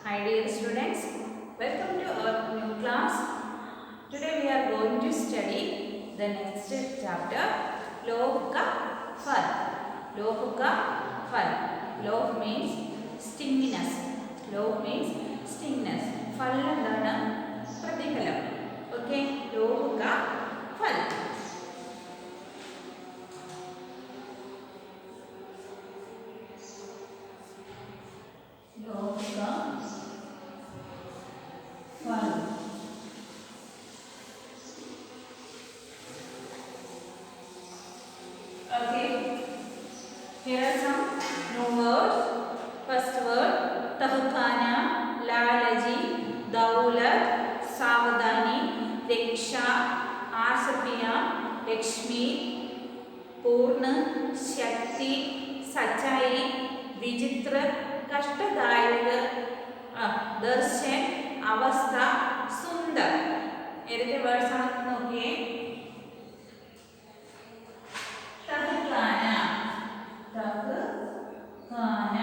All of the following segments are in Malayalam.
Hi dear students, welcome to our new class. Today we are going to study the next chapter, Love ka fal. Love ka fal. Love means stinginess. Love means stinginess. Fal endana പ്രതിഫലം. Okay, Love ka fal. Love ka fal. Okay, here are some new words. First word, tahkana, lalaji, daulat, savadani, riksha, आसपिया, Lakshmi, पूर्ण, शक्ति, सच्चाई, विचित्र, कष्टदायक, दर्शन, अवस्था, सुंदर. ഏതൊക്കെ വേർഡ്സ് ആണെന്ന് നോക്കിയേ. തഹ്ഖാന, തഹ്ഖാന,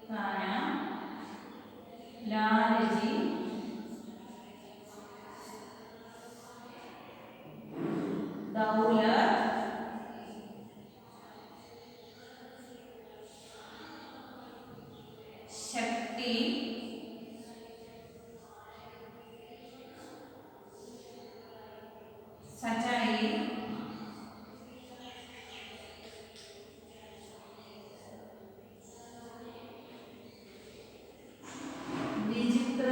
ഖാന, ലാലജി, ദൗലത്ത്, शक्ति, सच्चाई, विचित्र,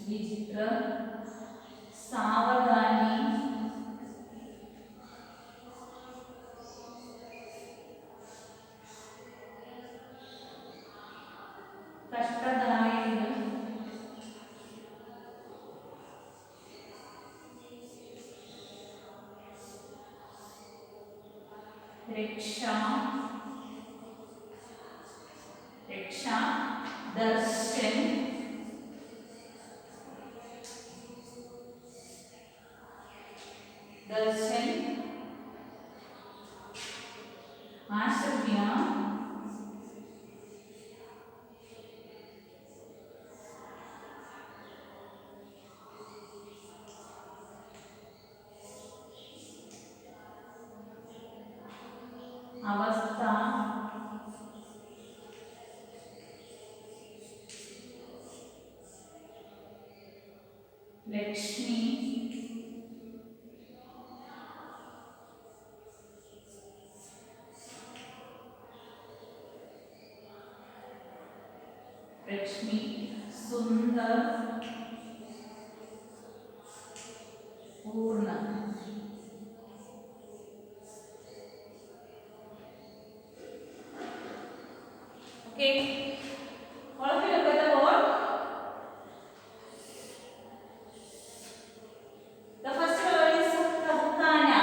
विचित्र, सावधानी, कष्टदायक, रिक्शा, रिक्शा, दर्शन, दर्शन, आशव्या, अवस्था, लक्ष्मी, लक्ष्मी, सुंदर, पूर्ण. Okay, all of you look at the board. The first word is tahkana.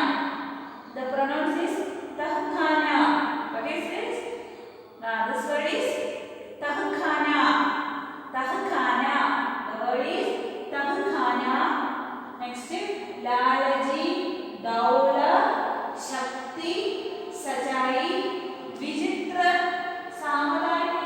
The pronoun is tahkana. What is this? This word is tahkana. Tahkana. The word is tahkana. Next, lalaji, daulat, shakti, सच्चाई, विचित्र, सावधानी,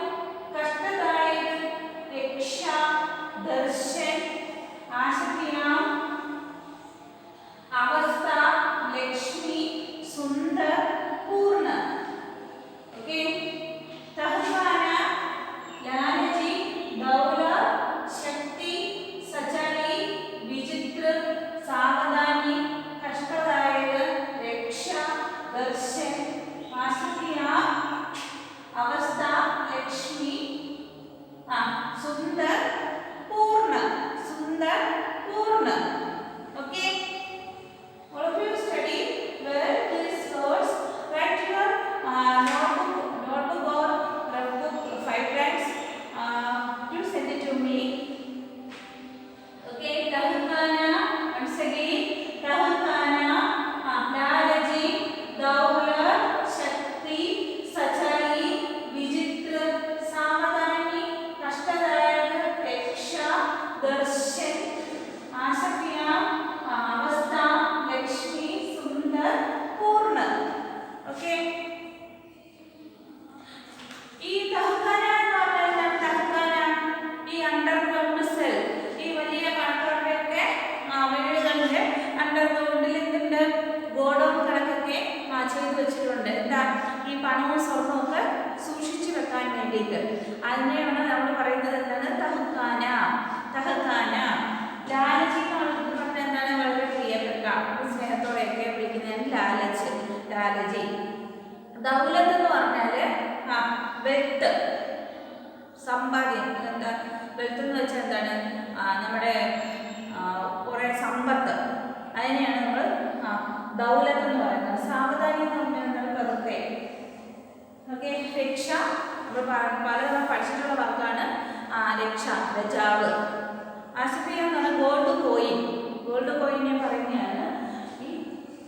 പണവും സ്വർണവും ഒക്കെ സൂക്ഷിച്ചു വെക്കാൻ വേണ്ടിയിട്ട്. അതിനെയാണ് നമ്മൾ പറയുന്നത് എന്താണ്? തഹക്കാന. തഹക്കാന. ലാലജി എന്ന് പറഞ്ഞാൽ എന്താണ്? വളരെ പ്രിയപ്പെട്ട, സ്നേഹത്തോടെയൊക്കെ വിളിക്കുന്നതാണ് ലാലച്ച്, ലാലജി. ദൗലത്ത് എന്ന് പറഞ്ഞാല് വെൽത്ത്, സമ്പാദ്യം. എന്താ വെൽത്ത് എന്ന് വെച്ചാൽ എന്താണ്? നമ്മുടെ കുറെ സമ്പത്ത്, അതിനെയാണ് നമ്മൾ ദൗലത്ത് എന്ന് പറയുന്നത്. സാവധാനം എന്ന് പറഞ്ഞാൽ എന്താണ്? പതുക്കെ. ഓക്കെ. രക്ഷ നമ്മൾ പലതവണ പഠിച്ചിട്ടുള്ള വാക്കാണ് രക്ഷ, രജാവ്. ആശുപ്രിയ എന്ന് പറഞ്ഞാൽ ഗോൾഡ് കോയിൻ. ഗോൾഡ് കോയിനെ പറയുന്നതാണ് ഈ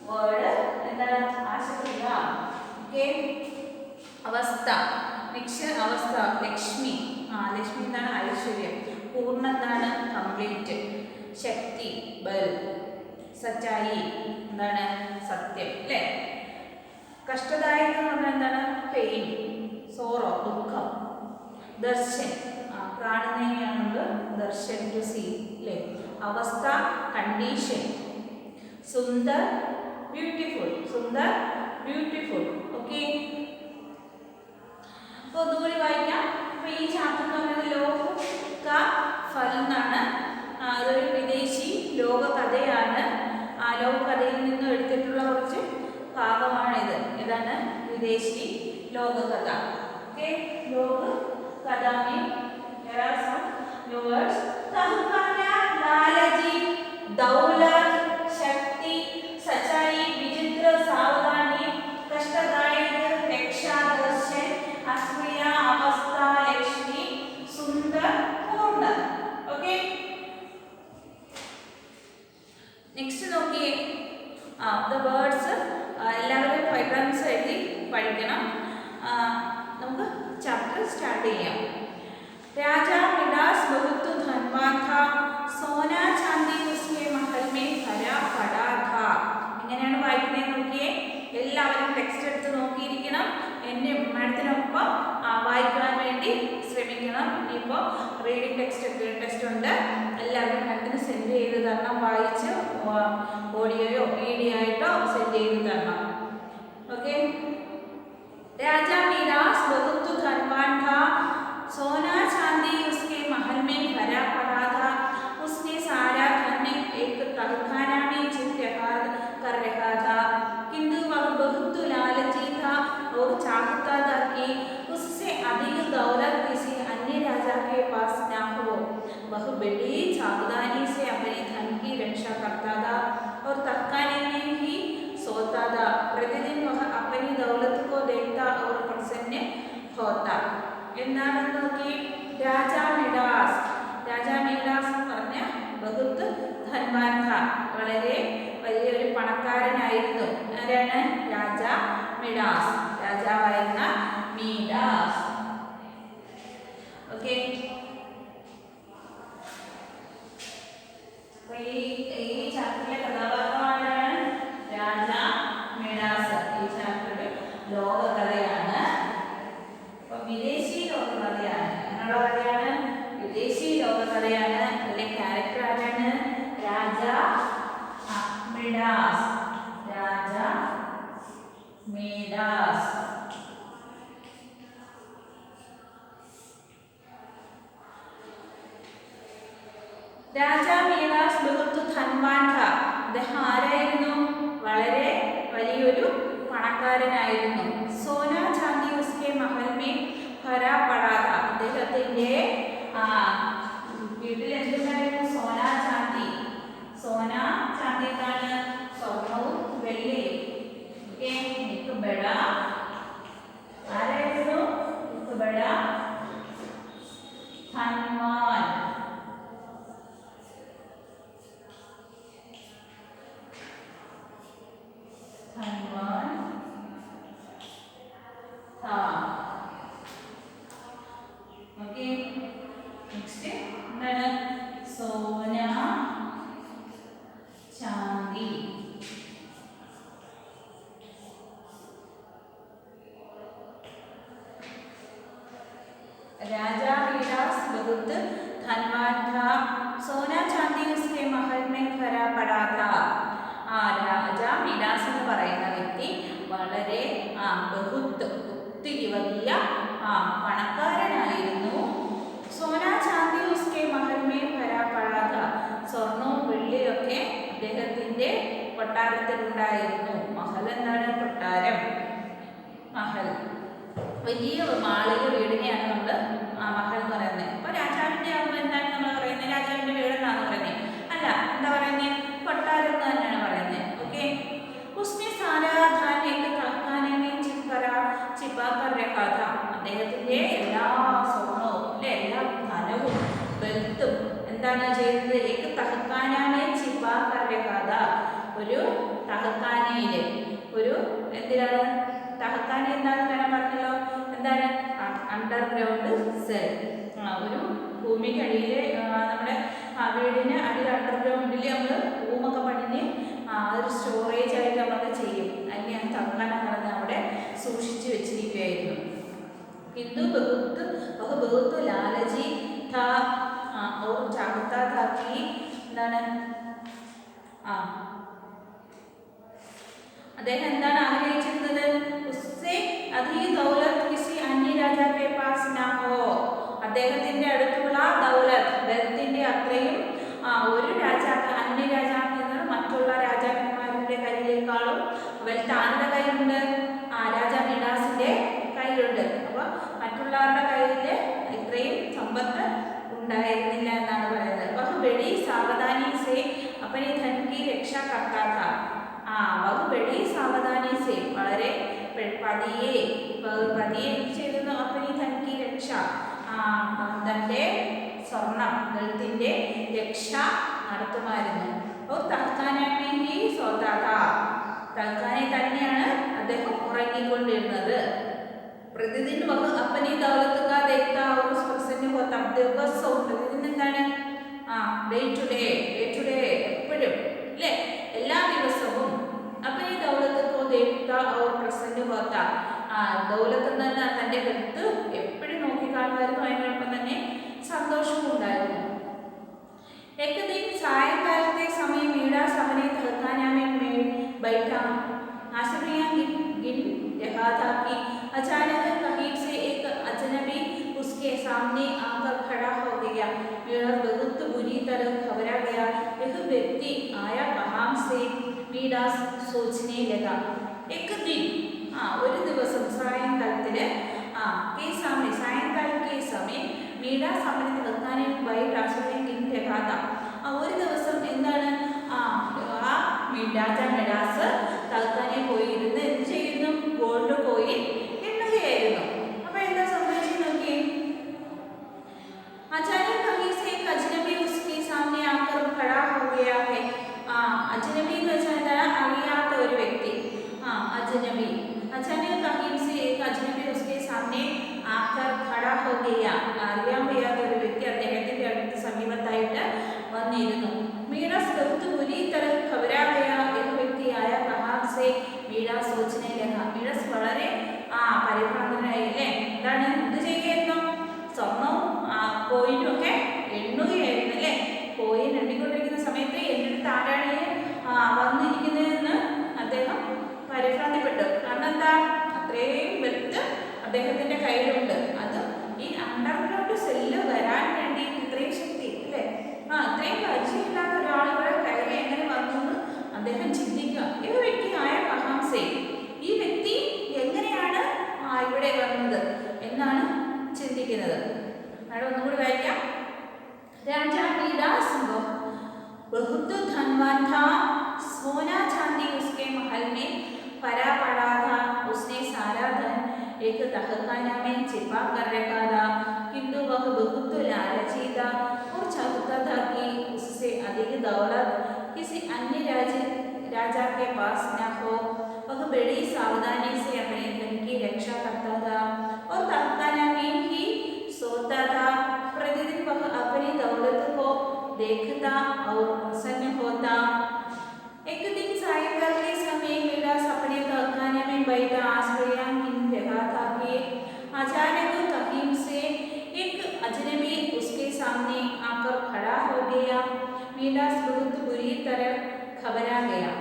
വേർഡ് എന്താണ്? ആശുപ്രിയ. ഓക്കെ. അവസ്ഥ, അവസ്ഥ. ലക്ഷ്മി, ലക്ഷ്മി എന്താണ്? ഐശ്വര്യം. പൂർണ്ണ എന്താണ്? കംപ്ലീറ്റ്. ശക്തി, ബൽ. സച്ചായി എന്താണ്? സത്യം, അല്ലേ? കഷ്ടദായകം എന്ന് പറഞ്ഞാൽ എന്താണ്? പെയിൻ, സോറോ, ദുഃഖം. ദർശൻ, കാണുന്നതിനെയാണുള്ളത് ദർശൻ, ടു സീ, അല്ലേ? അവസ്ഥ, condition. Sundar, beautiful. Sundar, beautiful. Okay. അപ്പോൾ ഒന്നുകൂടി വായിക്കാം. അപ്പോൾ ഈ ചാപ്റ്റർ എന്ന് പറയുന്നത് ലോക കാ ഫൽ എന്നാണ്. അതൊരു വിദേശി ലോകകഥയാണ്. ആ ലോകകഥയിൽ നിന്നും എടുത്തിട്ടുള്ള കുറച്ച് ഭാഗമാണിത്. ഇതാണ് വിദേശി ലോകകഥ. ഓക്കെ. ലോകകഥ there are some words. തഹ്ഖാന, ലാലജി, ദൗലത്, ശക്തി, സച്ചായി, വിചിത്ര, സാവധാനി, കഷ്ടദായക, രക്ഷ, ദർശൻ, അസ്മിയ, അവസ്ഥ, ലക്ഷ്മി, സുന്ദർ, പൂർണ്ണ. ഓക്കെ. നെക്സ്റ്റ് നോക്കിയേ. ദ വേർഡ്സ് എല്ലാവരും ഫൈബ്രൻസ് എഴുതി പഠിക്കണം. നമുക്ക് ചാപ്റ്റർ സ്റ്റാർട്ട് ചെയ്യാം. राजा मिडास बहुत धनवान था, सोना चांदी उसके महल में भरा पड़ा था. ഇങ്ങനെയാണ് വായിക്കുന്നത്. നോക്കിയേ, എല്ലാവരും ടെക്സ്റ്റ് എടുത്ത് നോക്കിയിരിക്കണം. എൻ്റെ മാഡത്തിനൊപ്പം വായിക്കാൻ വേണ്ടി ശ്രമിക്കണം. ഇനിയിപ്പോൾ റീഡിംഗ് ടെസ്റ്റ് ഉണ്ട്. എല്ലാവരും മാഡത്തിന് സെൻഡ് ചെയ്ത് തരണം. വായിച്ച് ഓഡിയോയോ വീഡിയോ ആയിട്ടോ സെൻഡ് ചെയ്ത് തരണം. ഓക്കെ. രാജാ മിഡാസ് बहुत धनवान था, सोना चांदी उसके महल में भरा पड़ा था. उसने सारा धन एक तहखाना में कर रखा था, किंतु वह बहुत लालची था और चाहता था कि उससे अधिक दौलत किसी अन्य राजा के पास न हो. वह बड़ी सावधानी से अपने धन की रक्षा करता था और तहखाने में ही सोता था. प्रतिदिन वह अपनी दौलत को देखता और प्रसन्न होता. എന്താണെന്ന് നോക്കി. രാജാ മിഡാസ്. രാജാ മിഡാസ് എന്ന് പറഞ്ഞ ബഹുത്ത് ധൻവാൻ ഥ, വളരെ വലിയൊരു പണക്കാരനായിരുന്നു. ആരാണ്? രാജാ മിഡാസ്. രാജാവായിരുന്ന മിഡാസ്. ഓക്കെ. ഈ ചാപ്റ്ററിലെ കഥാപാത്രമാണ് രാജാ മിഡാസ്. ഈ ചാപ്റ്ററിൽ ലോകകഥയാണ്. വിദേശി ലോകകഥയാണ്. അങ്ങനെയുള്ള കഥയാണ് വിദേശി ലോകകഥയാണ്. അതിലെ ക്യാരക്ടർ ആരാണ്? Raja Midas. Raja Midas. Raja Midas ബഹുത്ത് ധൻവാൻ ഥ. അദ്ദേഹം ആരായിരുന്നു? വളരെ വലിയൊരു പണക്കാരനായിരുന്നു. സോന ചാന്തി ഉസ്കെ മഹൽ മേ ഭരാ പടാ ഥ. അദ്ദേഹത്തിന്റെ വീട്ടിൽ എന്തുണ്ടായിരുന്നു? സോന ചാന്തി. സോന ചാന്തി എന്താണ്? സ്വർണവും വെള്ളിയും. ഓക്കെ. എനിക്ക് ബഡ ആരായിരുന്നു? എനിക്ക് ബഡ ധൻവാൻ. ധൻവാൻ था. ओके. नेक्स्ट എന്താണ്? സോന ചാന്തി. राजा मिडास बहुत धनवान था, सोना चांदी उसके महल में भरा पड़ा था. രാജ മിഡാസ് എന്ന് പറയുന്ന വ്യക്തി വളരെ ബഹുത്ത് ഒത്തിരി വലിയ പണക്കാരനായിരുന്നു. സോനാ ചാന്ദി ഉസ്കെ മഹൽ മേ ഭരാ പടാ ഥാ. സ്വർണവും വെള്ളിയൊക്കെ അദ്ദേഹത്തിന്റെ കൊട്ടാരത്തിലുണ്ടായിരുന്നു. മഹൽ എന്താണ്? കൊട്ടാരം. മഹൽ വലിയ മാളിക വീടിനെയാണ് നമ്മൾ മഹൽ എന്ന് പറയുന്നത്. അപ്പൊ രാജാവിന്റെ ആകുമ്പോൾ എന്താണ് നമ്മൾ പറയുന്നത്? രാജാവിന്റെ വീട് എന്നാണ് പറയുന്നത്. അല്ല, എന്താ പറയുന്നത്? കൊട്ടാരം എന്ന് തന്നെയാണ് പറയുന്നത്. ഓക്കെ. ഉസ്നെ സാരാ ധാൻ ഏക് തഹ്ഖാനെ മേ ചിപ്പാ കർ രഖാ ഥാ. അദ്ദേഹത്തിന്റെ എല്ലാ സ്വർണവും അല്ലെ എല്ലാ ധനവും വെൽത്തും എന്താണ് ചെയ്തത്? ഏക് തഹ്ഖാന മേ ചിപ്പാ കർ രഖാ ഥാ. ഒരു തഹ്ഖാനയില് ഒരു എന്തിനാണ്? തഹ്ഖാന എന്താണെന്ന് ഞാൻ പറഞ്ഞല്ലോ. എന്താണ്? Underground cell. ഒരു ഭൂമിക്കടിയിൽ നമ്മുടെ വീടിന് അടിയിൽ അണ്ടർഗ്രൗണ്ടിൽ നമ്മൾ റൂമൊക്കെ പണിഞ്ഞ് ഒരു സ്റ്റോറേജ് ആയിട്ട് നമ്മളൊക്കെ ചെയ്യും. അതിനെയാണ് തഹ്ഖാന എന്ന് പറഞ്ഞാൽ അവിടെ സൂക്ഷിച്ചു വെച്ചിരിക്കുകയായിരുന്നു. ഹിന്ദു ബഹുത്ത് ലാലജി ഥാ ഓർ ചാഹത്താ ഥാ കി എന്താണ്? അദ്ദേഹം എന്താണ് ആഗ്രഹിച്ചിരുന്നത്? ഉസ്സേ അധി ദൗലത്ത് കിസി അന്യ രാജാക്കെ പാസ് നാ ഹോ. അദ്ദേഹത്തിന്റെ അടുത്തുള്ള ദൗലത്ത് വെൽത്തിന്റെ അത്രയും ഒരു രാജാക്ക് അന്യ രാജാക്ക് മറ്റുള്ള രാജാക്കന്മാരുടെ കയ്യിലേക്കാളും വെൽത്ത് ആരുടെ കയ്യിലുണ്ട്? രാജാ മിഡാസിന്റെ കയ്യിലുണ്ട്. അപ്പൊ മറ്റുള്ളവരുടെ കയ്യില് ഇത്രയും സമ്പത്ത് ഉണ്ടായിരുന്നില്ല എന്നാണ് പറയുന്നത്. വഹ് ബഡി സാവധാനി സേ അപ്പനെ ധൻ കി രക്ഷ കർത്താ ഥാ. വഹ് ബഡി സാവധാനി സേ വളരെ പതിയെ ചെയ്തിരുന്നു. അപ്പനെ ധൻ കി രക്ഷ തന്റെ സ്വർണം വെൽത്തിന്റെ രക്ഷ നടത്തുമായിരുന്നു. തഹ്ഖാനയിൽ സോതാ ഥാ. തഹ്ഖാനെ തന്നെയാണ് അദ്ദേഹം ഉറങ്ങിക്കൊണ്ടിരുന്നത്. പ്രതിദിൻ വഹ് അപ്പനി ദൗലത്ത് കാ ദേഖ്താ ഔർ ഉസ് പ്രസന്ന ഹോതാ. ദിവസവും പ്രതിദിൻ എന്താണ്? ഡേ ടു ഡേ എപ്പോഴും അല്ലേ? എല്ലാ ദിവസവും അപ്പനി ദൗലത്ത് കോ ദേഖ്താ ഔർ പ്രസന്ന ഹോതാ. ദൗലത്ത് തന്നെ തന്റെ വെൽത്ത് എപ്പോഴും നോക്കിക്കാണുമായിരുന്നു. അതിനോടൊപ്പം തന്നെ സന്തോഷവും ഉണ്ടായിരുന്നു. एक दिन सायंकालते समय मीरास अपने तहखाना में बैठा आश्रमियां गिन रहा था कि अचानक कहीं से एक अजनबी उसके सामने आकर खड़ा हो गया. मीरास बहुत बुरी तरह घबरा गया. यह व्यक्ति आया कहाँ से? मीरास सोचने लगा. एक दिन ഒരു ദിവസം സായങ്കാലത്തില് സായങ്കാല के समय मीरास अपने तहखाने में बैठ आश्रमियां गिन रहा था. ഒരു ദിവസം എന്താണ്? രാജാ മിഡാസ് തഹ്ഖാനെ പോയിരുന്ന് എന്ത് ചെയ്യുന്നു? ഗോൾഡ് കോയിൻ എണ്ണുകയായിരുന്നു. അപ്പൊ എന്താ സംഭവിച്ചത് നോക്കി. अचानक कहीं से एक अजनबी उसके सामने आकर खड़ा हो गया है. अजनबी എന്ന് വെച്ചാൽ എന്താണ്? അറിയാത്ത ഒരു വ്യക്തി. अजनबी अचानक कहीं से एक अजनबी उसके सामने आकर खड़ा हो गया. അറിയാൻ വയ്യാത്ത ഒരു വ്യക്തി അദ്ദേഹത്തിന്റെ അടുത്ത് സമീപത്തായിട്ട് വന്നിരുന്നു. मीरास बहुत बुरी तरह घबरा गया. एक व्यक्ति आया कहाँ से? मीरास सोचने लगा. मीरास വളരെ പരിഭ്രാന്തനായി അല്ലേ? എന്താണ്? എന്ത് ചെയ്യുകയായിരുന്നു? സ്വർണവും കോയിനും ഒക്കെ എണ്ണുകയായിരുന്നു അല്ലേ? കോയിൻ എണ്ണിക്കൊണ്ടിരിക്കുന്ന സമയത്ത് എൻ്റെ അടുത്ത് ആരാണ് വന്നിരിക്കുന്നതെന്ന് അദ്ദേഹം പരിഭ്രാന്തിപ്പെട്ടു. കാരണം എന്താ? അത്രയും വെൽത്ത് അദ്ദേഹത്തിന്റെ കയ്യിലുണ്ട്. അത് ഈ അണ്ടർഗ്രൗണ്ട് സെല്ല് വരാൻ വേണ്ടി ഇത്രയും ശക്തി അല്ലേ? ഇത്രയും പരിചയമില്ലാത്ത ഒരാൾ ഇവിടെ കയറി എങ്ങനെ വന്നു എന്ന് അദ്ദേഹം ചിന്തിക്കുക. ഈ വ്യക്തിയായ കഹാംസെ, ഈ വ്യക്തി എങ്ങനെയാണ് ഇവിടെ വന്നത് എന്നാണ് ചിന്തിക്കുന്നത്. അവിടെ ഒന്നുകൂടി വായിക്കാം. രാജാ മിഡാസ് बहुत धनवान था. सोना चांदी उसके महल में भरा पड़ा था. उसने सारा धन एक तहखाना में छिपा कर रखा था. किंतु वह बहुत लालची था और चाहता था कि उससे अधिक दौलत किसी अन्य राजा के पास न हो. वह बड़ी सावधानी से अपने धन की रक्षा करता था और तहखाना में ही सोता था. प्रतिदिन वह अपनी दौलत को देखता और प्रसन्न होता. एक दिन सायंकाल के समय मीरास अपने तहखाने में बैठा आश्रया गिन रहा था कि अचानक कहीं से एक अजनबी उसके सामने आकर खड़ा हो गया. मीरास बहुत बुरी तरह घबरा गया.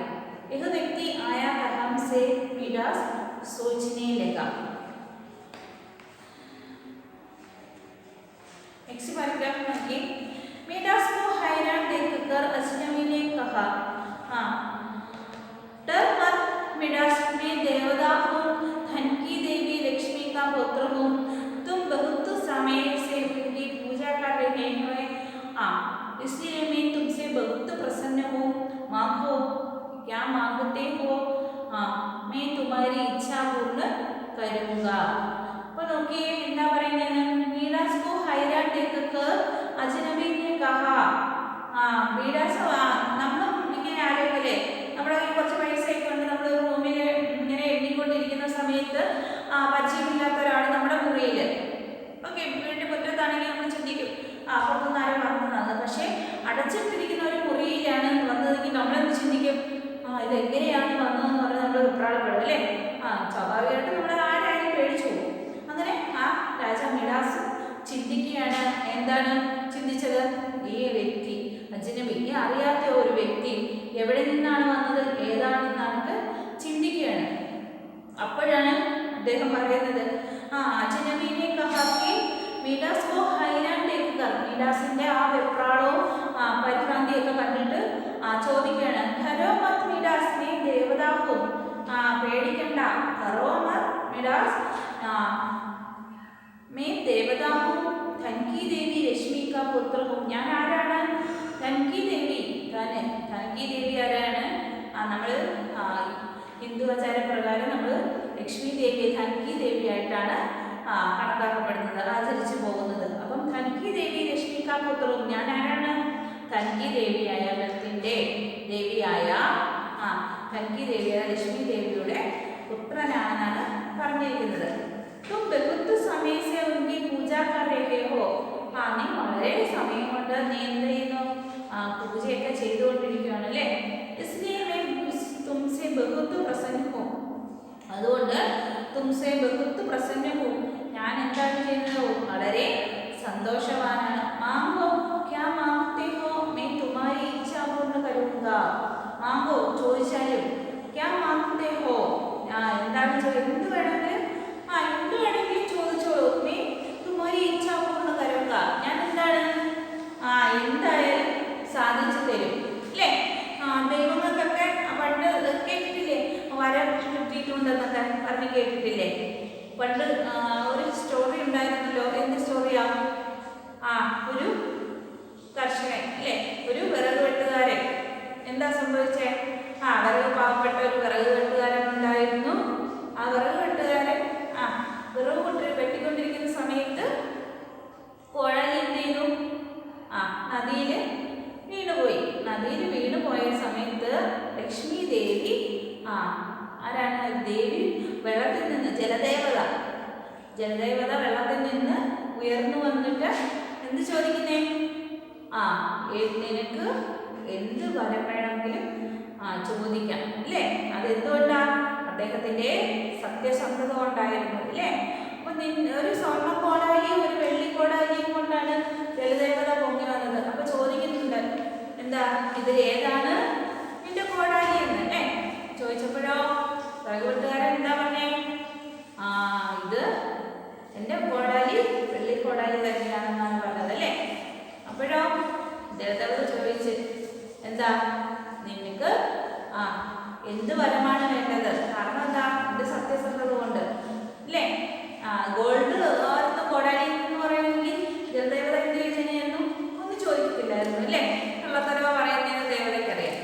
यह व्यक्ति आया कहाँ से? मिडास सोचने लगा। नेक्स्ट पैराग्राफ में मिडास को हैरान देखकर अजनबी ने कहा, हाँ डर मत मिडास, मैं देवता हूँ, धन की देवी लक्ष्मी का पुत्र हूँ, तुम बहुत समय से उनकी पूजा कर रहे हो, इसलिए मैं तुमसे बहुत प्रसन्न हूँ, मांगो क्या मांगते हो, मैं तुम्हारी इच्छा पूर्ण करूँगा। അപ്പോൾ നോക്കിയേ എന്താ പറയുന്നത്, മീഡാസ് को हैरान देखकर अजनबी ने कहा, മീഡാസ് നമ്മൾ ഇങ്ങനെ ആലോചിക്കല്ലേ, നമ്മുടെ കയ്യിൽ കുറച്ച് പൈസയൊക്കെ ഉണ്ട്, നമ്മൾ റൂമിൽ ഇങ്ങനെ എണ്ണിക്കൊണ്ടിരിക്കുന്ന സമയത്ത് പരിചയമില്ലാത്ത ഒരാൾ നമ്മുടെ മുറിയിൽ, ഓക്കെ വീട്ടിൽ മുറ്റത്താണെങ്കിൽ നമ്മൾ ചിന്തിക്കും പുറത്തുനിന്ന് ആരും വന്നതാണ്, പക്ഷേ അടച്ചിട്ടിരിക്കുന്ന ഒരു മുറിയിലാണ് വന്നതെങ്കിൽ നമ്മളെന്ത് ചിന്തിക്കും, ഇതെങ്ങനെയാണ് വന്നതെന്ന് പറഞ്ഞാൽ നമ്മൾ അഭിപ്രായപ്പെടും അല്ലേ, സ്വാഭാവികമായിട്ട് നമ്മൾ ആരായാലും പേടിച്ചു പോകും. അങ്ങനെ ആ രാജ മിഡാസ് ചിന്തിക്കുകയാണ്, എന്താണ് ചിന്തിച്ചത്, ഈ വ്യക്തി അജ്നബി, ഈ അറിയാത്ത ഒരു വ്യക്തി എവിടെ നിന്നാണ് വന്നത്, ഏതാണെന്ന് ചിന്തിക്കുകയാണ്. അപ്പോഴാണ് അദ്ദേഹം പറയുന്നത്, അജ്നബിനെ കഹാ കി മിഡാസ് കോ ഹൈരാൻ ദേഖ്കർ, മിഡാസിന്റെ ആ വെപ്രാളവും പരിഭ്രാന്തിയൊക്കെ കണ്ടിട്ട് ചോദിക്കുകയാണ്, ഖരോ മത് മിഡാസ്, നീ ദേവതാ ഹോ, പേടിക്കണ്ട, ഖരോ മത് മിഡാസ്, मैं देवता हूँ, धन की देवी लक्ष्मी का पुत्र हूँ, ഞാൻ ആരാണ്, ധൻ की देवी, ധൻ की देवी ആരാണ്, നമ്മൾ ഹിന്ദു ആചാരപ്രകാരം നമ്മൾ ലക്ഷ്മി ദേവിയെ ധൻ की देवी ആയിട്ടാണ് കണക്കാക്കപ്പെടുന്നത്, ആചരിച്ചു പോകുന്നത്. അപ്പം ധൻ की देवी ലക്ഷ്മി का पुत्र हूँ, ഞാൻ ആരാണ്, ധൻ की ദേവിയായ ധനത്തിന്റെ ദേവിയായ ധൻ की ദേവിയായ ലക്ഷ്മി ദേവിയുടെ പുത്രനാണെന്നാണ് പറഞ്ഞിരിക്കുന്നത്. तुम बहुत समय से उनकी पूजा कर रहे हो, നീ വളരെ സമയം കൊണ്ട് നീ എന്ത് ചെയ്യുന്നു, പൂജയൊക്കെ ചെയ്തുകൊണ്ടിരിക്കുകയാണ് അല്ലേ, इसलिए मैं तुमसे बहुत प्रसन्न हूँ, അതുകൊണ്ട് तुमसे बहुत प्रसन्न हूँ, ഞാൻ എന്താണ് ചെയ്യുന്നത്, വളരെ സന്തോഷവാനാണ്. മാംഗോ क्या मांगते हो, मैं तुम्हारी इच्छा पूर्ण करूँगा, മാംഗോ ചോദിച്ചാലും, क्या मांगते हो, എന്താണ് എന്ത് വേണമെങ്കിൽ എന്ത് വേണമെങ്കിലും ചോദിച്ചോളൂ, നീ തുമ്മാരി ഇച്ഛാ പൂർണ്ണ കരുക, ഞാൻ എന്താണ് എന്തായാലും സാധിച്ചു തരും അല്ലേ. ദൈവങ്ങൾക്കൊക്കെ പണ്ട് കേട്ടിട്ടില്ലേ, വരം കിട്ടിയിട്ടുണ്ടെന്നൊക്കെ പറഞ്ഞ് കേട്ടിട്ടില്ലേ. പണ്ട് ഒരു സ്റ്റോറി ഉണ്ടായിരുന്നല്ലോ, എന്ത് സ്റ്റോറിയാ, ഒരു കർഷകൻ അല്ലേ, ഒരു വിറക് വെട്ടുകാരൻ, എന്താ സംഭവിച്ചേ, വിറക് പാവപ്പെട്ട ഒരു വിറക് വെട്ടുകാരൻ ഉണ്ടായിരുന്നു. ആ വിറക് വെട്ടുകാരൻ വിറക് വെട്ടിക്കൊണ്ടിരിക്കുന്ന സമയത്ത് കോഴാലി എന്ത് ചെയ്തു, നദിയിൽ വീണുപോയി. നദിയിൽ വീണുപോയ സമയത്ത് ലക്ഷ്മി ദേവി, ആരാണ് ദേവി, വെള്ളത്തിൽ നിന്ന് ജലദേവത വെള്ളത്തിൽ നിന്ന് ഉയർന്നു വന്നിട്ട് എന്ത് ചോദിക്കുന്നേ, നിനക്ക് എന്ത് വരം വേണമെങ്കിലും ചോദിക്കാം അല്ലേ. അതെന്തുകൊണ്ടാ, അദ്ദേഹത്തിന്റെ സത്യസന്ധത കൊണ്ടായിരുന്നു അല്ലേ. അപ്പൊ ഒരു സ്വർണ്ണ കോടാലിയും ഒരു വെള്ളിക്കോടാലിയും കൊണ്ടാണ് ജലദേവത പൊങ്ങി വന്നത്. അപ്പൊ ചോദിക്കുന്നുണ്ട്, എന്താ ഇതിൽ ഏതാണ് നിന്റെ കോടാലി എന്ന് ചോദിച്ചപ്പോഴോ വിറകുവെട്ടുകാരൻ എന്താ പറഞ്ഞേ, ഇത് എൻ്റെ കോടാലി വെള്ളിക്കോടാലി തന്നെയാണെന്നാണ് പറഞ്ഞത് അല്ലേ. അപ്പോഴോ ജലദേവത ചോദിച്ച്, എന്താ നിനക്ക് എന്ത് വരമാണ് വേണ്ടത്, കാരണം എന്താ, എൻ്റെ സത്യസന്ധത കൊണ്ട് അല്ലേ. ഗോൾഡ് ആർന്ന കോടാലി എന്ന് പറയുമെങ്കിൽ ജലദേവത എന്ത് ചെയ്യുന്നതായിരുന്നു, ഒന്നും ചോദിക്കത്തില്ലായിരുന്നു അല്ലേ. കള്ളത്തരവ പറയുന്നതിന് ദേവതയ്ക്കറിയാം.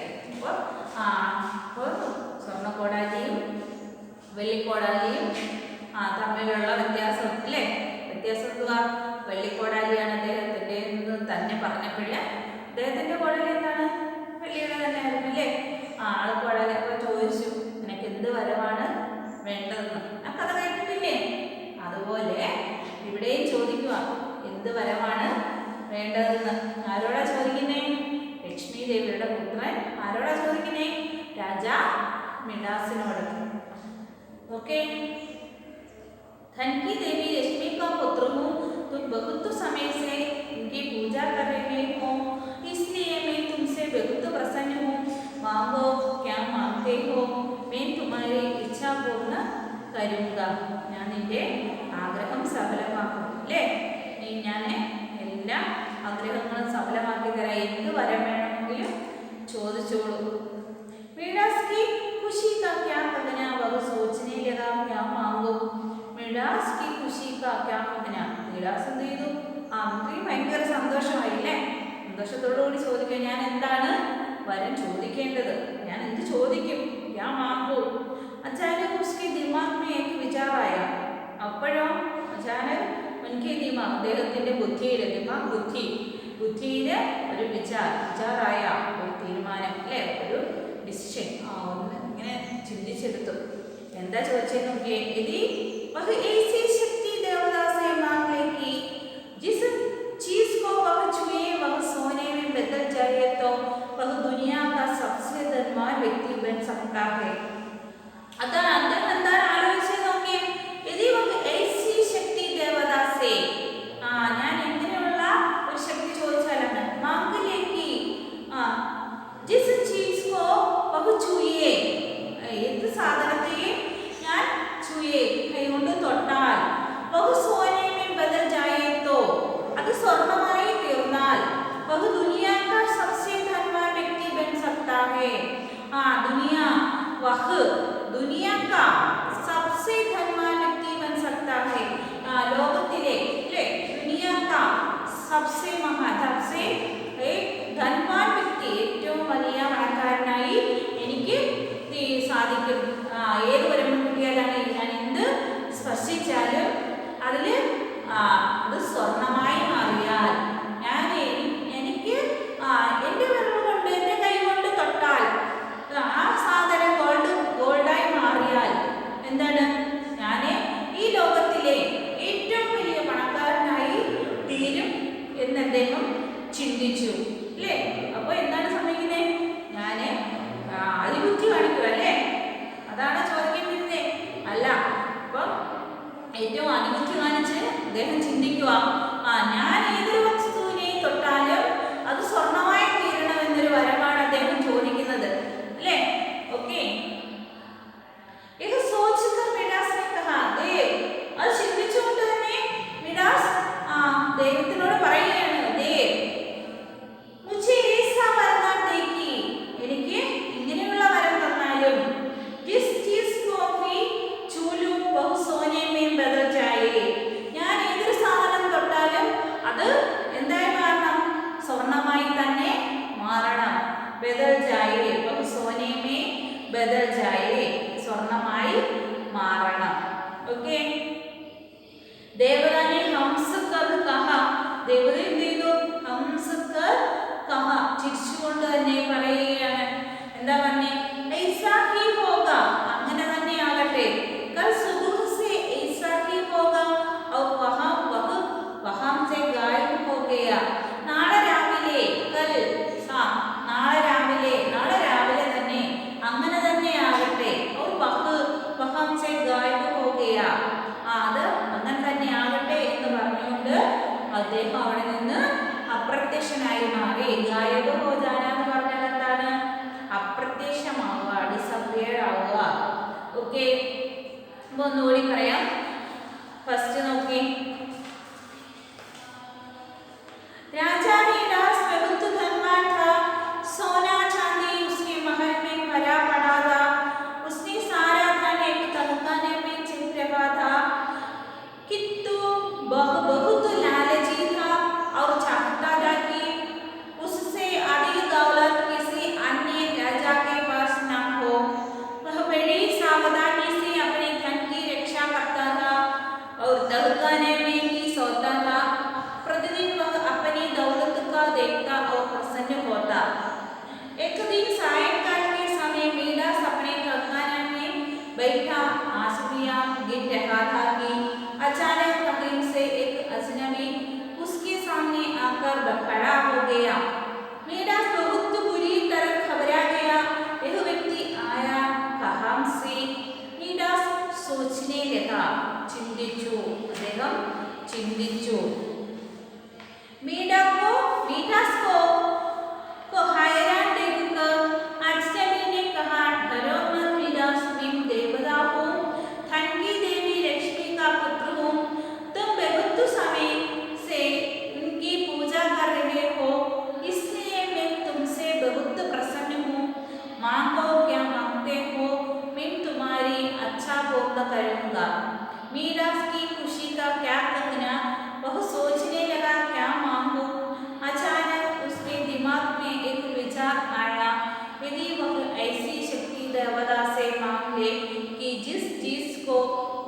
അപ്പോൾ സ്വർണ്ണ കോടാലിയും വെള്ളിക്കോടാലിയും തമ്മിലുള്ള വ്യത്യാസം അല്ലേ. വ്യത്യാസം എന്തുവാ, വെള്ളിക്കോടാലിയാണ് അദ്ദേഹത്തിൻ്റെ തന്നെ പറഞ്ഞപ്പോഴേ അദ്ദേഹത്തിൻ്റെ കോടാലി എന്താണ്, വെള്ളിയുടെ തന്നെയായിരുന്നു അല്ലേ. ആള് കോടാലി അപ്പോൾ ചോദിച്ചു, നിനക്ക് എന്ത് വരമാണ് വേണ്ടതെന്ന്. ആ കഥ കേട്ടിട്ടില്ലേ. അതുപോലെ ഇവിടെയും ചോദിക്കുക, എന്ത് വരമാണ് വേണ്ടതെന്ന്. ആരോടാ ചോദിക്കുന്നേ, ലക്ഷ്മി ദേവിയുടെ പുത്രൻ ആരോടാ ചോദിക്കുന്നേ, രാജാ മിഡാസിനോട്. ओके, धन की देवी लक्ष्मी का पुत्र हूँ, तुम बहुत समय से उनकी पूजा कर रहे हो, इसलिए मैं तुमसे बहुत प्रसन्न हूँ. मांगो क्या मांगते हो, मैं तुम्हारी इच्छा पूर्ण കരുങ്ക. ഞാൻ നിന്റെ ആഗ്രഹം സഫലമാക്കും അല്ലേ. ഞാൻ എല്ലാ ആഗ്രഹങ്ങളും സഫലമാക്കി തരാം. എന്ത് വരം വേണമെങ്കിലും ചോദിച്ചോളൂ. मिडास की खुशी का क्या कहना, वह सोचने लगा क्या मांगो. मिडास की खुशी का क्या कहना. मिडास എന്ത് ചെയ്തു? നമുക്ക് ഭയങ്കര സന്തോഷമായില്ലേ. സന്തോഷത്തോടുകൂടി ചോദിക്കാൻ, ഞാൻ എന്താണ് വരം ചോദിക്കേണ്ടത്, ഞാൻ എന്ത് ചോദിക്കും. क्या मांगो. अचानक उसके दिमाग में एक विचार आया. അപ്പോഴോ अचानक उनके दिमाग, അദ്ദേഹത്തിന്റെ ബുദ്ധിയിൽ, ദിമാഗ് ബുദ്ധിയിൽ ഒരു വിചാറായ ഒരു തീരുമാനം അല്ലേ, ഒരു ഡിസിഷൻ ഒന്ന് ഇങ്ങനെ ചിന്തിച്ചെടുത്തു. എന്താ ചോദിച്ചത് നോക്കിയേ. यदि वह ऐसी शक्ति देवता से मांग ले कि जिस चीज को वह छुए वह सोने में बदल जाए तो वह दुनिया का सबसे धनवान व्यक्ति बन सकता है. अतः अंदर अंदर आलोചിച്ച് നോക്കിയേ. यदि वह ऐसी शक्ति देवता से, ഞാൻ എങ്ങനെയുള്ള ഒരു ശക്തി ചോദിച്ചാലാണ്. मांग ले कि जिस चीज को वह छुए, ഏത് സാധനത്തെയും ഞാൻ छुए കൈകൊണ്ട് തൊട്ടാൽ, वह सोने में बदल जाए तो അത് സ്വർണ്ണമായി തീർന്നാൽ, वह दुनिया का सबसे धनवान व्यक्ति बन सकता है. दुनिया, वह दुनिया का सबसे धनवान व्यक्ति बन सकता है. ലോകത്തിലെ അല്ലേ, दुनिया का सबसे महान, सबसे ധൻവാൻ വ്യക്തി, ഏറ്റവും വലിയ പണക്കാരനായി എനിക്ക് സാധിക്കും. ഏത് വരം കിട്ടിയാലാണ്, ഞാൻ എന്ത് സ്പർശിച്ചാലും അതിൽ അത് സ്വർണമായി മാറിയാൽ, ഞാൻ എനിക്ക് എൻ്റെ വിരൽ കൊണ്ട്, എൻ്റെ കൈ കൊണ്ട് തൊട്ടാൽ ആ സാധനം ഗോൾഡായി മാറിയാൽ എന്താണ്, ഞാൻ ഈ ലോകത്തിലെ ഏറ്റവും വലിയ പണക്കാരനായി തീരും എന്ന് അദ്ദേഹം ചിന്തിച്ചു അല്ലേ. അപ്പോൾ എന്താണ് സംഭവിക്കുന്നത്? ഞാൻ അതിബുദ്ധി കാണിക്കുക അല്ലേ, അതാണ് ചോദിക്കേണ്ടിരുന്നേ. അല്ല, അപ്പം ഏറ്റവും അതിബുദ്ധി കാണിച്ച് അദ്ദേഹം ചിന്തിക്കുക, ഞാൻ ഏതൊരു വസ്തുവിനെ തൊട്ടാലും അത് സ്വർണമായി തീരണം എന്നൊരു വരമാണ് അദ്ദേഹം ചോദിക്കുന്നത് അല്ലേ. ഓക്കെ, അത് ചിന്തിച്ചുകൊണ്ട് തന്നെ മിഡാസ് ദൈവത്തിനോട് പറയുകയാണ്, എനിക്ക് ഇങ്ങനെയുള്ള വരം തന്നാലും, ഞാൻ ഏതൊരു സാധനം തൊട്ടാലും അത് എന്തായി മാറണം, സ്വർണമായി തന്നെ മാറണം. ബദൽ ജായേ, സോനെ മേ ബദൽ ജായേ, സ്വർണമായി മാറണം. ഓക്കെ, ദേവത ने हमसे कर कहा, ദേവത എന്ത് ചെയ്തു? हमसे कर कहा, ചിരിച്ചുകൊണ്ട് തന്നെ പറയുകയാണ്. എന്താ പറഞ്ഞേ? ऐसा ही होगा, അങ്ങനെ തന്നെ ആകട്ടെ. कल सुबह से ऐसा ही होगा और वहां से गायब हो गया. നാളെ രാവിലെ, കൽ നാളെ രാവിലെ തന്നെ അങ്ങനെ തന്നെ ആകട്ടെ. और वहां से गायब हो गया, അത് അങ്ങനെ തന്നെ ആകട്ടെ എന്ന് പറഞ്ഞുകൊണ്ട് അദ്ദേഹം അവിടെ നിന്ന് അപ്രത്യക്ഷനായി മാറി. ഗായബ് ഹോ ജാന എന്ന് പറഞ്ഞാൽ എന്താണ്? അപ്രത്യക്ഷമാവുക, ഡിസപ്പിയർ ആവുക. ഓക്കെ, അപ്പോൾ ഒന്നുകൂടി പറയാം. ഫസ്റ്റ് നോക്കി, राजा मिडास बहुत धनवान था. सोना चांदी उसके महल में भरा पड़ा था. उसने सारा धन एक तहखाने में छिप रखा था. किंतु बहुत लालची था और चाहता था कि उससे अधिक दौलत किसी अन्य राजा के पास न हो. वह बड़ी सावधानी से अपने धन की रक्षा करता था और तहखाने में ही सोता था. प्रतिदिन वह अपनी दौलत का देखता और प्रसन्न होता. एक दिन सायंकाल के समय मिडास अपने तहखाने में बैठा आंसुएं गिर रहा था कि अचानक कहीं से एक अजनबी उसके सामने आकर खड़ा हो गया. मिडास बहुत बुरी तरह घबरा गया. यह व्यक्ति आया कहां से? मिडास सोचने लगा, चिंतिച്ചു, അദ്ദേഹം चिंतिച്ചു. मिडास को हैरान देखकर अजनबी ने कहा, डरो मत मिडास, मैं देवता हूँ. धन की बंद करूंगा। मीरास की खुशी का क्या कहना, वह सोचने लगा क्या मांगूं। अचानक उसके दिमाग में एक विचार आया, यदि वह ऐसी शक्ति देवता से मांग ले कि जिस चीज को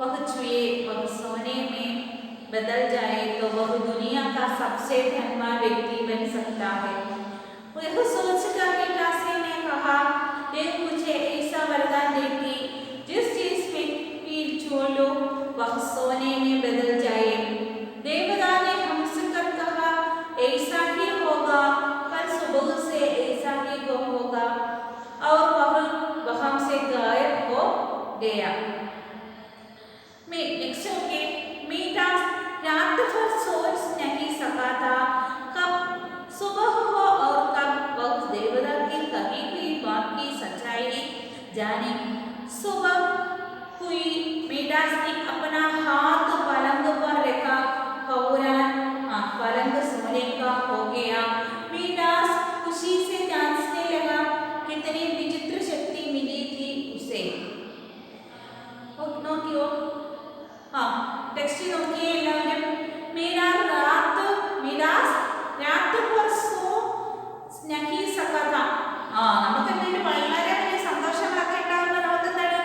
वह छुए वह सोने में बदल जाए तो वह दुनिया का सबसे धनवान व्यक्ति बन सकता है। वह सोचकर मीरासी ने कहा, देव मुझे ऐसा वरदान दे कि जिस चीज में कील छू लो वह सोने में बदल जाए। देवता ने हंसकर कहा, ऐसा ही होगा, कल सुबह से ऐसा ही होगा। और वह वहां से गायब हो गया। नेक्स्ट ओके, मीरास रात भर सोच नहीं सका था कब सुबह हो और कब वह देवता की कही हुई बात की सच्चाई जाने। सुबह हुई, मीरास ने अपना हाथ पलंग पर रखा, फौरन पलंग सोने का हो गया। मीरास खुशी से जांचने लगा कितनी विचित्र शक्ति मिली थी उसे। टेक्स्ट നോക്കിയേ എല്ലാവരും. मीरास रात भर सो नहीं सका था. നമുക്ക് എന്തെങ്കിലും വളരെ വലിയ സന്തോഷങ്ങളൊക്കെ ഉണ്ടാകുന്ന നമുക്ക് എന്താണ്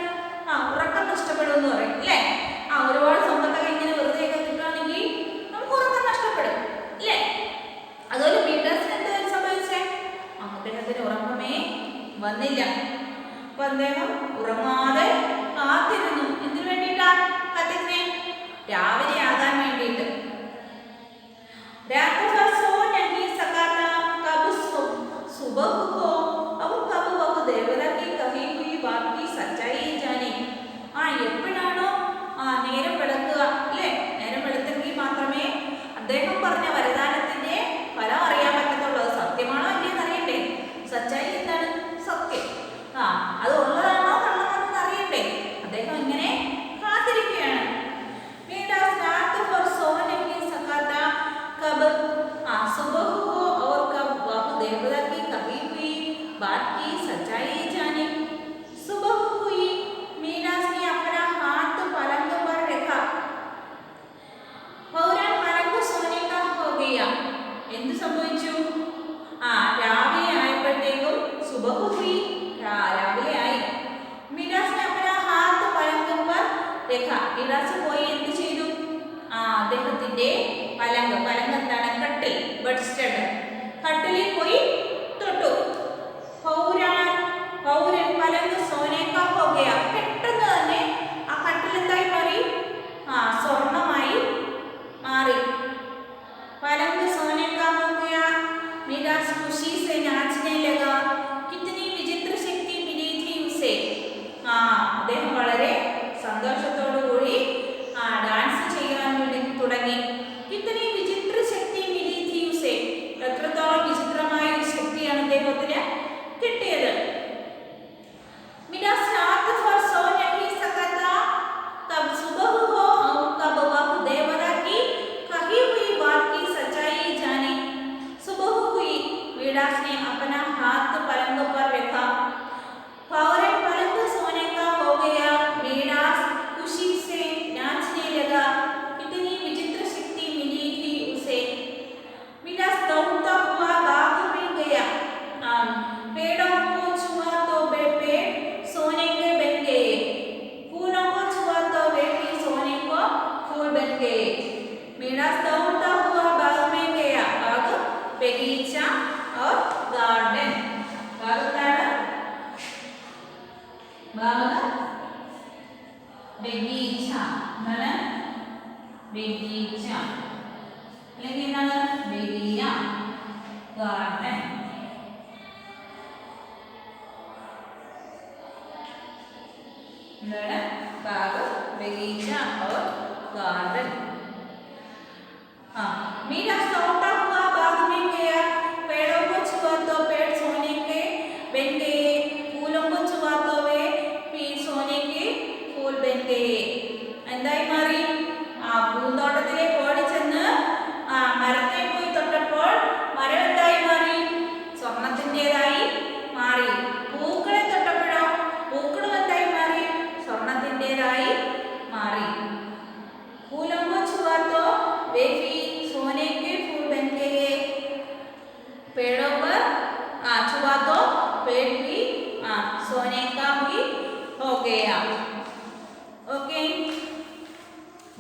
ഉറക്കം നഷ്ടപ്പെടും എന്ന് പറയും അല്ലേ. ഒരുപാട് സമ്പത്തൊക്കെ ഇങ്ങനെ വെറുതെ ഒക്കെ കിട്ടുകയാണെങ്കിൽ നമുക്ക് ഉറക്കം നഷ്ടപ്പെടും അല്ലേ. അതുപോലെ मीराസിന് എന്താ സംഭവിച്ചേ, അദ്ദേഹത്തിന് ഉറക്കമേ വന്നില്ല. അപ്പൊ അദ്ദേഹം ഉറങ്ങാതെ കാത്തിരുന്നു. എന്തിനു വേണ്ടിയിട്ടാ കാത്തിരുന്നേ? രാവിലെ ആകാൻ വേണ്ടിയിട്ട്. रात भर सो नहीं सका था कब सुबह हो अब कब वह देवता की कही हुई बात की सच्चाई जाने. എപ്പോഴാണോ നേരം വെളുക്കുക അല്ലേ, നേരം വെളുത്തെങ്കിൽ മാത്രമേ അദ്ദേഹം പറഞ്ഞ വരദാനത്തിന്റെ ഫലം അറിയാൻ പറ്റത്തുള്ളൂ. അത് സത്യമാണോ അല്ലയെന്ന് അറിയണ്ടേ. സച്ചായി എന്താണ്? സത്യം. അത് ഉള്ളതാണോ കള്ളമാണോ അറിയണ്ടേ. അദ്ദേഹം ഇങ്ങനെ കാത്തിരിക്കുകയാണ്. सुबह हो और कब वह देवता की कही हुई बात की सच्चाई जाने. सुबह हुई, मीरास ने अपना हाथ पलंग पर रखा, फौरन पलंग सोने का हो गया. എന്ത് സംഭവിച്ചു? രാവിലെ ആയപ്പോഴത്തേക്കും സുബഹ ഹുയി, രാവിലെ ആയി. मीरास ने अपना हाथ पलंग पर रखा. मीराസ് പോയി എന്ത് ചെയ്തു? അദ്ദേഹത്തിന്റെ പലങ്ക് എന്താണ്? കട്ടിൽ, ബെഡ്സ്റ്റഡ്, കട്ടിലിൽ പോയി തൊട്ടു. പൗരൻ പലങ്ക് സോനേക്കാ ഹോ ഗയ. പെട്ടെന്ന് തന്നെ ആ കട്ടിൽ എന്തായി മാറി? സ്വർണമായി മാറി. പലങ്ക് സോനേക്കാ ഹോ ഗയ. मीरास खुशी से नाचने लगा. कितनी विचित्र शक्ति मिली थी उसे. അദ്ദേഹം വളരെ സന്തോഷത്തോടു കൂടി ഡാൻസ് ചെയ്യാൻ വേണ്ടി തുടങ്ങി. കിത്തനി വിചിത്ര ശക്തി മിലി थी उसे. എത്രത്തോളം വിചിത്രമായ ഒരു ശക്തിയാണ് അദ്ദേഹത്തിന് കിട്ടിയത്. मीरास रात भर सो नहीं सका था कब सुबह हो और कब वह देवता की कही हुई बात की सच्चाई जाने. सुबह हुई, मीरास ने अपना हाथ पलंग पर रखा, फौरन पलंग सोने का हो गया. मीरास खुशी से नाचने लगा. कितनी विचित्र शक्ति मिली थी उसे. मीरास दौड़ता हुआ बाग में गया. पेड़ों को छुआ तो वे पेड़ सोने के बन गए. फूलों को छुआ तो वे भी सोने को फूल बन गए. मीरास दौड़ता हुआ बाग में गया. बाग बगीचा और गार्डन. बाग ബഗീച്ച എന്താണ്? ബഗീച്ച അല്ലെങ്കിൽ എന്താണ്? ബഗിയ, ഗാർഡൻ. എന്താണ്? ബാഗ്, ബഗീച്ച और गार्डन. मीरास दौड़ता हुआ बाग में गया. पेड़ों को छुआ तो पेड़ सोने के बन गए. फूलों को छुआ तो वे भी सोने के फूल बन गए. എന്തായി മാറി? പൂന്തോട്ടത്തിലേക്ക് ഓടിച്ചെന്ന് മരത്തെ പോയി തൊട്ടപ്പോൾ മരം എന്തായി മാറി? സ്വർണത്തിൻ്റെതായി മാറി. പൂക്കളെ തൊട്ടപ്പോഴോ പൂക്കളും എന്തായി മാറി? സ്വർണത്തിൻ്റെതായി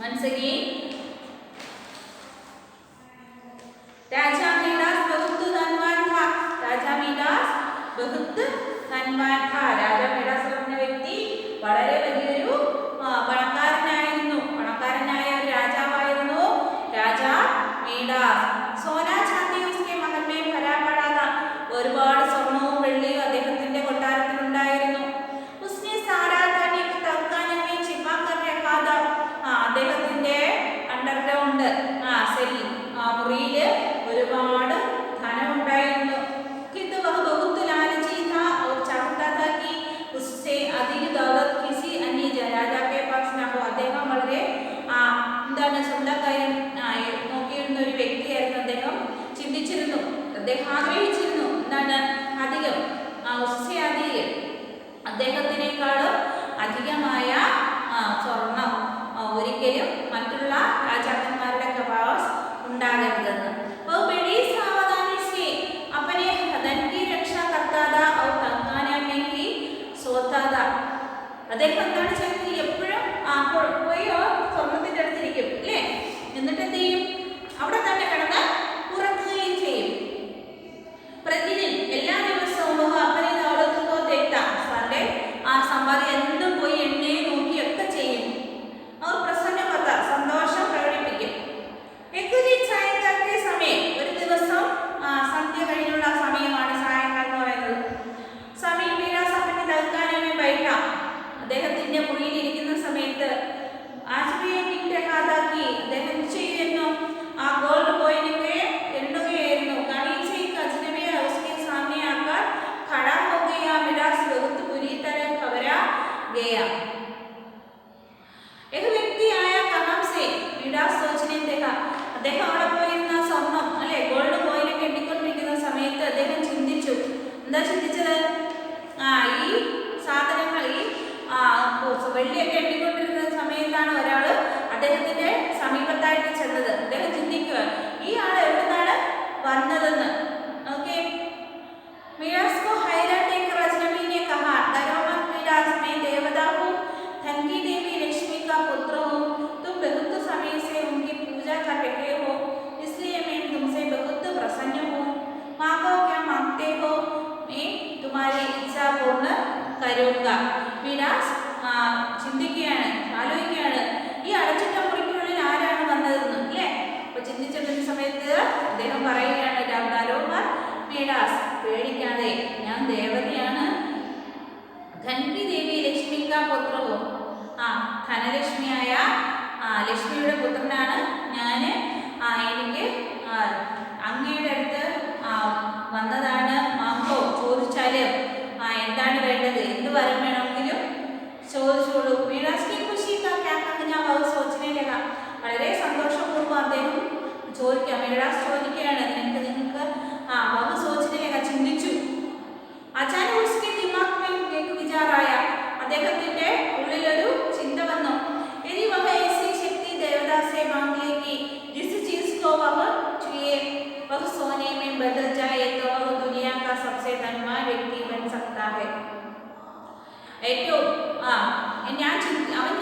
once again, राजा मिडास बहुत धनवान था. राजा मिडास बहुत धनवान था. രാജാ മിഡാസ് എന്ന വ്യക്തി വളരെ വലിയൊരു പണക്കാരനായിരുന്നു. പണക്കാരനായ ഒരു രാജാവായിരുന്നു രാജാ മിഡാസ്. സോന ചാന്ദി ഉസ്കെ മഹൽ മേ ഭരാ പടാ था. ഒരുപാട് സ്വർണവും വെള്ളിയും അദ്ദേഹത്തിന്റെ കൊട്ടാരത്തിൽ ഉണ്ടായിരുന്നു. ഉസ്നെ സാരാ ധൻ ഏക് തഹ്ഖാനെ മേ छिपा कर रखा था. അദ്ദേഹത്തിന്റെ അണ്ടർഗ്രൗണ്ട് സെൽ മുറിയിൽ ഒരുപാട് ധനം ഉണ്ടായിരുന്നു. किंतु वह बहुत लालची था और चाहता था कि उससे अधिक दौलत किसी अन्य राजा के पास न हो. അദ്ദേഹം വളരെ എന്താണ് സ്വന്തം കാര്യം നോക്കിയിരുന്ന ഒരു വ്യക്തിയായിരുന്നു. അദ്ദേഹം ചിന്തിച്ചിരുന്നു, അദ്ദേഹം ആഗ്രഹിച്ചിരുന്നു എന്താണ് അധികം ഉസ്സെ അധികം അദ്ദേഹത്തിനേക്കാളും അധികമായ സ്വർണം ഒരിക്കലും മറ്റുള്ള രാജാക്കന്മാരുടെ കപാസ് ഉണ്ടാകരുതെന്ന്. बड़ी सावधानी से अपने धन की रक्षा करता था और तहखाने में ही सोता था. അദ്ദേഹം എന്താണ് ചെയ്യുന്നത്? എപ്പോഴും പോയി സ്വർണത്തിന്റെ അടുത്തിരിക്കും അല്ലേ, എന്നിട്ട് എന്ത് ചെയ്യും? അവിടെ തന്നെ കിടന്ന് ഉറങ്ങുകയും ചെയ്യും. പ്രതിദിൻ എല്ലാ ദിവസവും അപ്പനെ ദൗലത്തുകോ തേക്ത സാറിന്റെ സമ്പാദ്യം എന്നും പോയി എണ്ണയെ നോക്കിയൊക്കെ ചെയ്യും. അവർ പ്രസന്നമത സന്തോഷം പ്രകടിപ്പിക്കും. സമയം ഒരു ദിവസം സന്ധ്യ കഴിഞ്ഞുള്ള സമയമാണ്, സായങ്കാലം എന്ന് പറയുന്നത്. സമയം വീരാസമ്പന്ന തൽക്കാലമേ ബൈഠ അദ്ദേഹത്തിന്റെ മുറിയിൽ ഇരിക്കുന്ന സമയത്ത് ആശ്രയിക്കാതാക്കി അദ്ദേഹം ചെയ്യുന്നു ആ ഗോൾഡ് കോയിനുകളെ എണ്ണുകയായിരുന്നു. खड़ा हो गया. मिडास बहुत बुरी तरह घबरा गया. एक व्यक्ति आया कहाँ से? मिडास सोचने लगा. അദ്ദേഹം അവിടെ പോയിരുന്ന സ്വർണം അല്ലെ ഗോൾഡ് കോയിനൊക്കെ എണ്ണിക്കൊണ്ടിരിക്കുന്ന സമയത്ത് അദ്ദേഹം ചിന്തിച്ചു. എന്താ ചിന്തിച്ചത്? ഈ സാധനങ്ങൾ ഈ വെള്ളിയൊക്കെ എണ്ണിക്കൊണ്ടിരുന്ന സമയത്താണ് ഒരാൾ അദ്ദേഹത്തിന്റെ സമീപത്തായിട്ട് ചെന്നത്. അദ്ദേഹം ചിന്തിക്കുക, ഈ ആൾ എവിടെ നിന്നാണ് വന്നതെന്ന്. ഓക്കെ, मिडास को हैरान देखकर अजनबी ने कहा, दरोमन मिडास, मैं देवता हूँ, धन की देवी लक्ष्मी का पुत्र हूँ. तुम बहुत समय से उनकी पूजा कर रहे हो, इसलिए मैं तुमसे बहुत प्रसन्न हूँ. मांगो क्या मांगते हो, मैं तुम्हारी इच्छा पूर्ण करूँगा. मिडास ചിന്തിക്കുകയാണ്, ആലോചിക്കുകയാണ്, ഈ അടച്ചിട്ട മുറിക്കുള്ളിൽ ആരാണ് വന്നതെന്ന് അല്ലേ. അപ്പൊ ചിന്തിച്ചിരുന്ന സമയത്ത് അദ്ദേഹം പറയുകയാണ്, ദരോമൻ മിഡാസ്, പേടിക്കാതെ, ഞാൻ ദേവതയാണ്. ധൻകി ദേവി ലക്ഷ്മിക പുത്രവും, ധനലക്ഷ്മിയായ ലക്ഷ്മിയുടെ പുത്രനാണ് ഞാൻ. എനിക്ക് അങ്ങയുടെ അടുത്ത് വന്നതാണ്. മാങ്കോ, ചോദിച്ചാലും എന്താണ് വേണ്ടത്, എന്ത് വരം വേണമെങ്കിലും ചോദിച്ചോളൂ. മിഡാസ്കി ഖുഷി കാ ക്യാ കഹനാ വഹ സോച്ചനെ ലഗാ. വളരെ സന്തോഷപൂർവ്വം അദ്ദേഹം ചോദിക്കാം. മിഡാസ് ചോദിക്കുകയാണ്, നിങ്ങൾക്ക് വഹ സോച്ചനെ ലഗാ, ചിന്തിച്ചു. അച്ചാനക് ഉസ്കെ ദിമാഗ് മേ ഏക് വിചാർ ആയ, അദ്ദേഹത്തിന്റെ ഉള്ളിലൊരു ചിന്ത വന്നു. യദി വഹ ऐसी शक्ति देवता से मांग ले कि जिस चीज को वह छुए वह सोने में बदल जाए तो वह दुनिया का सबसे धनवान व्यक्ति बन सकता है. ഏറ്റവും അവൻ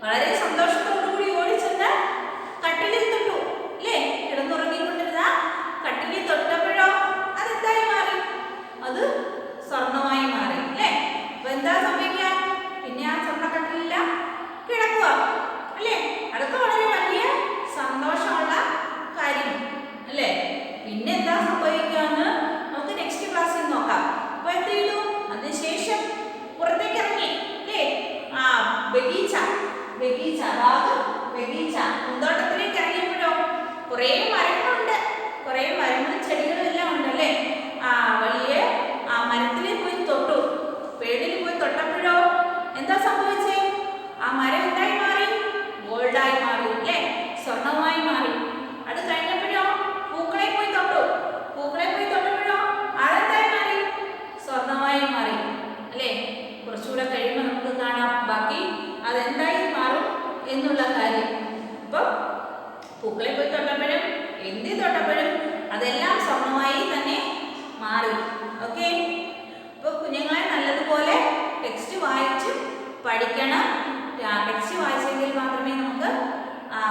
വളരെ സന്തോഷത്തോടുകൂടി ഓടിച്ചെന്ന് കട്ടിലിൽ തൊട്ടു അല്ലേ? കിടന്നുറങ്ങിക്കൊണ്ടിരുന്ന കട്ടിലിൽ തൊട്ടപ്പോഴോ അതെന്തായി മാറി? അത് സ്വർണമായി മാറി അല്ലേ? അപ്പൊ എന്താ സംഭവിക്കുക? പിന്നെ ആ സ്വർണ്ണക്കട്ടിലില്ല കിടക്കുക അല്ലേ? അതൊക്കെ വളരെ വലിയ സന്തോഷമുള്ള കാര്യം അല്ലേ? പിന്നെ എന്താ സംഭവിക്കാന്ന് നമുക്ക് നെക്സ്റ്റ് ക്ലാസ്സിൽ നോക്കാം. അപ്പൊ എന്ത് ചെയ്തു? അതിനുശേഷം പുറത്തേക്ക് ഇറങ്ങി അല്ലേ? ആ ബഗീച്ച പൂന്തോട്ടത്തിലേക്ക് ഇറങ്ങിയപ്പോഴോ കുറേ മരങ്ങളുണ്ട്, കുറേ മരങ്ങളും ചെടികളും എല്ലാം ഉണ്ടല്ലേ? വലിയ ആ മരത്തിൽ പോയി തൊട്ടു, പേടിൽ പോയി തൊട്ടപ്പോഴോ എന്താ സംഭവിച്ചേ? ആ മരം എന്തായി മാറി? ഗോൾഡായി മാറി അല്ലേ? സ്വർണമായി മാറി. അത് കഴിഞ്ഞപ്പോഴോ പൂക്കളെ പോയി തൊട്ടപ്പോഴോ അതെന്തായി മാറി? സ്വർണമായി മാറി അല്ലേ? കുറച്ചുകൂടെ കഴിയുമ്പോൾ നമുക്ക് കാണാം ബാക്കി അതെന്തായി മാറും എന്നുള്ള കാര്യം. അപ്പം പൂക്കളെ പോയി തൊട്ടപ്പോഴും തൊട്ടപ്പോഴും അതെല്ലാം സ്വർണമായി തന്നെ മാറി. ഓക്കെ, അപ്പോൾ കുഞ്ഞുങ്ങളെ നല്ലതുപോലെ ടെക്സ്റ്റ് വായിച്ച് പഠിക്കണം. ടെക്സ്റ്റ് വായിച്ചെങ്കിൽ മാത്രമേ നമുക്ക്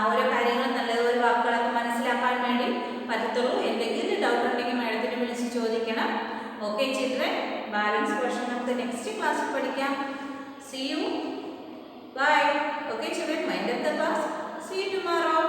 ഓരോ കാര്യങ്ങളും നല്ലതുപോലെ വാക്കുകളൊക്കെ മനസ്സിലാക്കാൻ വേണ്ടി പറ്റത്തുള്ളൂ. എന്തെങ്കിലും ഡൗട്ട് ഉണ്ടെങ്കിൽ മാഡത്തിനെ വിളിച്ച് ചോദിക്കണം. ഓക്കെ ചിൽഡ്രൻ, ബാലൻസ് പോർഷൻ നമുക്ക് നെക്സ്റ്റ് ക്ലാസ്സിൽ പഠിക്കാം. See you. Bye. Okay children, mind up the class. See you tomorrow.